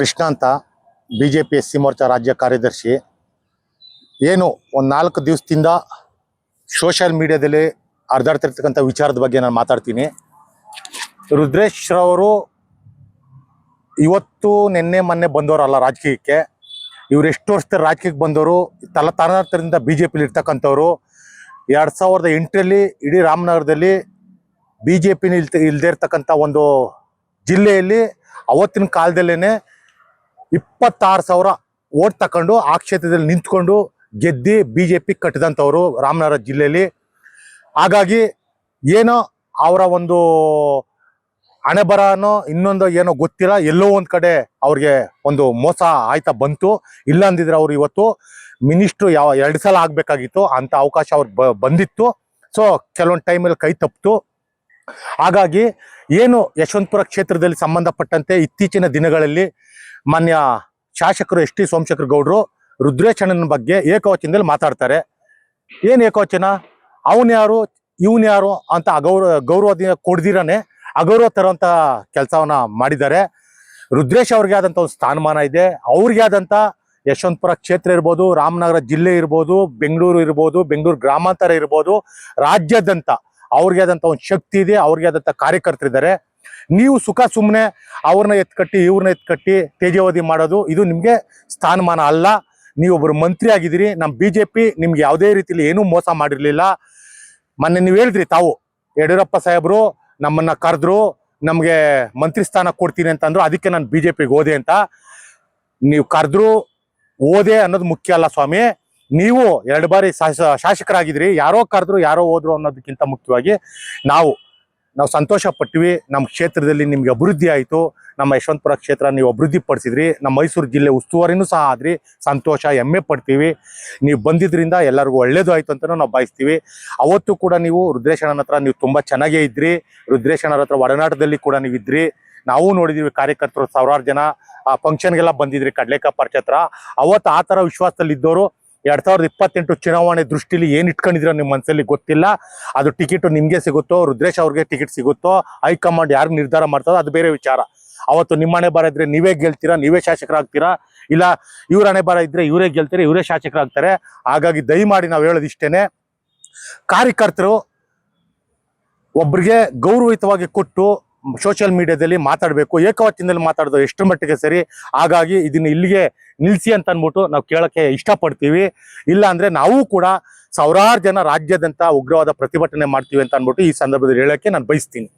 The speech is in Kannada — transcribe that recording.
ಕೃಷ್ಣ ಅಂತ ಬಿಜೆಪಿ ಎಸ್ ಸಿ ಮೋರ್ಚಾ ರಾಜ್ಯ ಕಾರ್ಯದರ್ಶಿ. ಏನು ಒಂದು 4 ದಿವಸದಿಂದ ಸೋಷಿಯಲ್ ಮೀಡಿಯಾದಲ್ಲಿ ಹರಿದಾಡ್ತಿರ್ತಕ್ಕಂಥ ವಿಚಾರದ ಬಗ್ಗೆ ನಾನು ಮಾತಾಡ್ತೀನಿ. ರುದ್ರೇಶ್ ರವರು ಇವತ್ತು ನಿನ್ನೆ ಮೊನ್ನೆ ಬಂದವರಲ್ಲ ರಾಜಕೀಯಕ್ಕೆ. ಇವ್ರು ಎಷ್ಟು ವರ್ಷದ ರಾಜಕೀಯಕ್ಕೆ ಬಂದವರು, ತಲತಲಾಂತರದಿಂದ ಬಿ ಜೆ ಪಿಲಿ ಇರ್ತಕ್ಕಂಥವ್ರು. 2008ರಲ್ಲಿ ಇಡೀ ರಾಮನಗರದಲ್ಲಿ ಬಿ ಜೆ ಪಿನ ಇಲ್ಲದೆ ಇರ್ತಕ್ಕಂಥ ಒಂದು ಜಿಲ್ಲೆಯಲ್ಲಿ ಅವತ್ತಿನ ಕಾಲದಲ್ಲೇ 26,000 ಓಟ್ ತಗೊಂಡು ಆ ಕ್ಷೇತ್ರದಲ್ಲಿ ನಿಂತ್ಕೊಂಡು ಗೆದ್ದು ಬಿ ಜೆ ಪಿ ಕಟ್ಟಿದಂಥವ್ರು ರಾಮನಗರ ಜಿಲ್ಲೆಯಲ್ಲಿ. ಹಾಗಾಗಿ ಏನೋ ಅವರ ಒಂದು ಹಣೆಬರನೋ ಇನ್ನೊಂದು ಏನೋ ಗೊತ್ತಿಲ್ಲ, ಎಲ್ಲೋ ಒಂದು ಕಡೆ ಅವ್ರಿಗೆ ಒಂದು ಮೋಸ ಆಯ್ತಾ ಬಂತು. ಇಲ್ಲ ಅಂದಿದ್ರೆ ಅವ್ರು ಇವತ್ತು ಮಿನಿಸ್ಟ್ರು 2 ಸಲ ಆಗಬೇಕಾಗಿತ್ತು, ಅಂಥ ಅವಕಾಶ ಅವ್ರಿಗೆ ಬಂದಿತ್ತು. ಸೊ ಕೆಲವೊಂದು ಟೈಮಲ್ಲಿ ಕೈ ತಪ್ಪಿತು. ಹಾಗಾಗಿ ಏನು ಯಶವಂತಪುರ ಕ್ಷೇತ್ರದಲ್ಲಿ ಸಂಬಂಧಪಟ್ಟಂತೆ ಇತ್ತೀಚಿನ ದಿನಗಳಲ್ಲಿ ಮಾನ್ಯ ಶಾಸಕರು ಎಸ್ ಟಿ ಸೋಮಶೇಖರ್ ಗೌಡರು ರುದ್ರೇಶ್ ಅಣ್ಣನ ಬಗ್ಗೆ ಏಕವಚನದಲ್ಲಿ ಮಾತಾಡ್ತಾರೆ. ಏನು ಏಕವಚನ? ಅವನು ಯಾರು ಇವನು ಯಾರು ಅಂತ ಗೌರವ ಕೊಡ್ದಿರಾನೆ ಅಗೌರವ ತರುವಂಥ ಕೆಲಸವನ್ನ ಮಾಡಿದ್ದಾರೆ. ರುದ್ರೇಶ್ ಅವ್ರಿಗೆ ಆದಂಥ ಒಂದು ಸ್ಥಾನಮಾನ ಇದೆ. ಅವ್ರಿಗೆ ಆದಂಥ ಯಶವಂತಪುರ ಕ್ಷೇತ್ರ ಇರ್ಬೋದು, ರಾಮನಗರ ಜಿಲ್ಲೆ ಇರ್ಬೋದು, ಬೆಂಗಳೂರು ಇರ್ಬೋದು, ಬೆಂಗಳೂರು ಗ್ರಾಮಾಂತರ ಇರ್ಬೋದು, ರಾಜ್ಯಾದ್ಯಂತ ಅವ್ರಿಗೆ ಆದಂಥ ಒಂದು ಶಕ್ತಿ ಇದೆ, ಅವ್ರಿಗೆ ಆದಂಥ ಕಾರ್ಯಕರ್ತರಿದ್ದಾರೆ. ನೀವು ಸುಖ ಸುಮ್ಮನೆ ಅವ್ರನ್ನ ಎತ್ಕಟ್ಟಿ ಇವ್ರನ್ನ ಎತ್ಕಟ್ಟಿ ತೇಜಾವಧಿ ಮಾಡೋದು ಇದು ನಿಮಗೆ ಸ್ಥಾನಮಾನ ಅಲ್ಲ. ನೀವೊಬ್ಬರು ಮಂತ್ರಿ ಆಗಿದ್ದೀರಿ. ನಮ್ಮ ಬಿ ಜೆ ಪಿ ನಿಮ್ಗೆ ಯಾವುದೇ ರೀತಿಯಲ್ಲಿ ಏನೂ ಮೋಸ ಮಾಡಿರಲಿಲ್ಲ. ಮೊನ್ನೆ ನೀವು ಹೇಳಿದ್ರಿ, ತಾವು ಯಡಿಯೂರಪ್ಪ ಸಾಹೇಬರು ನಮ್ಮನ್ನ ಕರೆದ್ರು, ನಮಗೆ ಮಂತ್ರಿ ಸ್ಥಾನ ಕೊಡ್ತೀನಿ ಅಂತಂದ್ರು, ಅದಕ್ಕೆ ನಾನು ಬಿ ಜೆ ಪಿಗೆ ಹೋದೆ ಅಂತ. ನೀವು ಕರೆದ್ರು ಓದೆ ಅನ್ನೋದು ಮುಖ್ಯ ಅಲ್ಲ ಸ್ವಾಮಿ. ನೀವು 2 ಬಾರಿ ಶಾಸಕರಾಗಿದ್ರಿ. ಯಾರೋ ಕರೆದ್ರು ಯಾರೋ ಹೋದ್ರು ಅನ್ನೋದಕ್ಕಿಂತ ಮುಖ್ಯವಾಗಿ ನಾವು ಸಂತೋಷ ಪಟ್ಟಿವಿ. ನಮ್ಮ ಕ್ಷೇತ್ರದಲ್ಲಿ ನಿಮ್ಗೆ ಅಭಿವೃದ್ಧಿ ಆಯಿತು. ನಮ್ಮ ಯಶವಂತಪುರ ಕ್ಷೇತ್ರ ನೀವು ಅಭಿವೃದ್ಧಿ ಪಡಿಸಿದ್ರಿ. ನಮ್ಮ ಮೈಸೂರು ಜಿಲ್ಲೆ ಉಸ್ತುವಾರಿನೂ ಸಹ ಆದ್ರಿ. ಸಂತೋಷ, ಹೆಮ್ಮೆ ಪಡ್ತೀವಿ. ನೀವು ಬಂದಿದ್ರಿಂದ ಎಲ್ಲರಿಗೂ ಒಳ್ಳೇದು ಆಯಿತು ಅಂತಲೂ ನಾವು ಬಯಸ್ತೀವಿ. ಅವತ್ತು ಕೂಡ ನೀವು ರುದ್ರೇಶ್ ಅಣ್ಣನ ಹತ್ರ ನೀವು ತುಂಬ ಚೆನ್ನಾಗೇ ಇದ್ರಿ. ರುದ್ರೇಶ್ ಅಣ್ಣರ ಹತ್ರ ಒಡನಾಟದಲ್ಲಿ ಕೂಡ ನೀವು ಇದ್ರಿ. ನಾವು ನೋಡಿದ್ದೀವಿ, ಕಾರ್ಯಕರ್ತರು 1000 ಜನ ಆ ಫಂಕ್ಷನ್ಗೆಲ್ಲ ಬಂದಿದ್ರಿ ಕಡ್ಲೆಕಾಯಿ ಪಾರ್ಕ್ ಹತ್ರ. ಅವತ್ತು ಆ ಥರ ವಿಶ್ವಾಸದಲ್ಲಿ ಇದ್ದವರು 2028 ಚುನಾವಣೆ ದೃಷ್ಟಿಲಿ ಏನು ಇಟ್ಕೊಂಡಿದ್ರೋ ನಿಮ್ಮ ಮನಸ್ಸಲ್ಲಿ ಗೊತ್ತಿಲ್ಲ. ಅದು ಟಿಕೆಟು ನಿಮಗೆ ಸಿಗುತ್ತೋ, ರುದ್ರೇಶ್ ಅವ್ರಿಗೆ ಟಿಕೆಟ್ ಸಿಗುತ್ತೋ, ಹೈಕಮಾಂಡ್ ಯಾರು ನಿರ್ಧಾರ ಮಾಡ್ತಾರೋ ಅದು ಬೇರೆ ವಿಚಾರ. ಅವತ್ತು ನಿಮ್ಮ ಹಣೆ ಬರ ಇದ್ರೆ ನೀವೇ ಗೆಲ್ತೀರಾ, ನೀವೇ ಶಾಸಕರಾಗ್ತೀರಾ. ಇಲ್ಲ ಇವ್ರ ಹಣೆ ಬರ ಇದ್ರೆ ಇವರೇ ಗೆಲ್ತೀರಾ, ಇವರೇ ಶಾಸಕರಾಗ್ತಾರೆ. ಹಾಗಾಗಿ ದಯಮಾಡಿ ನಾವು ಹೇಳೋದಿಷ್ಟೇನೆ, ಕಾರ್ಯಕರ್ತರು ಒಬ್ರಿಗೆ ಗೌರವಯುತವಾಗಿ ಕೊಟ್ಟು ಸೋಷಿಯಲ್ ಮೀಡಿಯಾದಲ್ಲಿ ಮಾತಾಡಬೇಕು. ಏಕವಚನದಲ್ಲಿ ಮಾತಾಡೋದು ಎಷ್ಟು ಮಟ್ಟಿಗೆ ಸರಿ. ಹಾಗಾಗಿ ಇದನ್ನ ಇಲ್ಲಿಗೆ ನಿಲ್ಲಿಸಿ ಅಂತ ಅಂದ್ಬಿಟ್ಟು ನಾವು ಕೇಳೋಕ್ಕೆ ಇಷ್ಟಪಡ್ತೀವಿ. ಇಲ್ಲ ಅಂದರೆ ನಾವು ಕೂಡ 1000 ಜನ ರಾಜ್ಯಾದ್ಯಂತ ಉಗ್ರವಾದ ಪ್ರತಿಭಟನೆ ಮಾಡ್ತೀವಿ ಅಂತ ಅಂದ್ಬಿಟ್ಟು ಈ ಸಂದರ್ಭದಲ್ಲಿ ಹೇಳೋಕ್ಕೆ ನಾನು ಬಯಸ್ತೀನಿ.